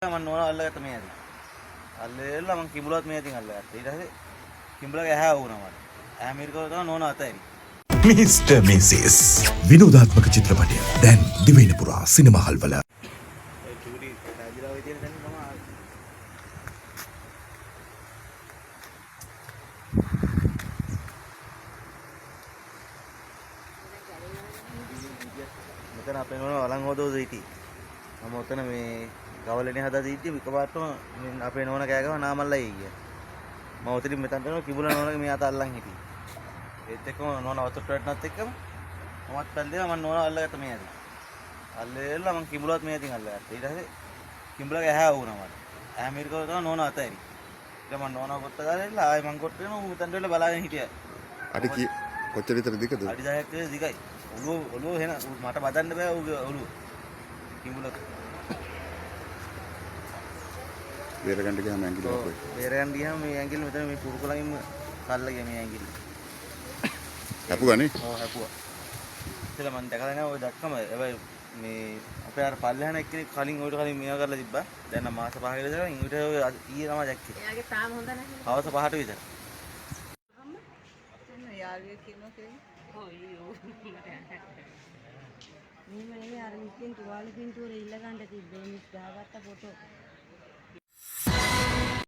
මම නෝනා අල්ලගත්ත මේ ඇති. අල්ලෙලා මම කිඹුලත් මේ ඇතින් අල්ලගත්තා. ඊට පස්සේ කිඹුලගේ ඇහැ වුණා මට. ඇහැ මිරිකව තමයි නෝනා අතෑරි. මිස්ටර් මිසිස් විනෝදාත්මක චිත්‍රපටය දැන් දිවයින පුරා සිනමා හල්වල. ඒ චූටි රාජිරාව විදියට දැන් මම ආවේ. මෙතන අපේ නෝනා වළං හොදවද හිටියේ. මම ඔතන මේ ගවලනේ හදා දීද්දි එකපාරටම අපේ නෝනා කෑ ගහුවා නාමල්ලයි කියලා. මම ඔතනින් මෙතනට යනවා කිඹුලා නෝනාගේ මේ අත අල්ලන් හිටියේ. ඒත් එක්කම නෝනා වතුරට වැටෙනත් එක්කම මමත් පැල්ලේවා මම නෝනා අල්ලගත්ත මේ ඇති. අල්ලෙලා මම කිඹුලත් මේ ඇතින් අල්ලගත්තා. ඊට පස්සේ කිඹුලගේ ඇහැ වුණා මට. ඇහැ මිරිකව තමයි නෝනා අතෑරි. ඊට මම නෝනා කොත්ත ගාලා ආයෙ මං කොට්ට වෙනවා ඌ මෙතනට වෙලා බලාගෙන හිටියා. අඩි කොච්චර විතර දිගද? අඩි 10ක් විතර දිගයි. ඔළුව එන මට බදන්න බෑ ඌගේ ඔළුව. කිඹුලක. බේරගන්න ගියාම ඇඟිලි කපුවේ. බේරගන්න ගියාම මේ ඇඟිල්ල මෙතන මේ කුරුකුලකින්ම කල්ලා ගියා මේ ඇඟිල්ල. කපුවානේ? ඔව් හැපුවා. ඉතල මම දැකලා නැහැ ඔය දැක්කම හැබැයි මේ අපේ අර පල්ලෙහාන එක්කෙනෙක් කලින් ඔයිට කලින් මේවා කරලා තිබ්බා. දැන් නම් මාස 5කට විතර ඊට ඔය ඊයේ තමයි දැක්කේ. එයාගේ තාම හොඳ නැහැ. හවස 5ට විතර. යාළුවෙක් ඉන්නවා කියන්නේ. ඔව් ඊයෝ. මේ අර මිස්කින් තුවාල පින්තූරේ ඉල්ල ගන්න තිබ්බේ මිස් ගහගත්ත ෆොටෝ.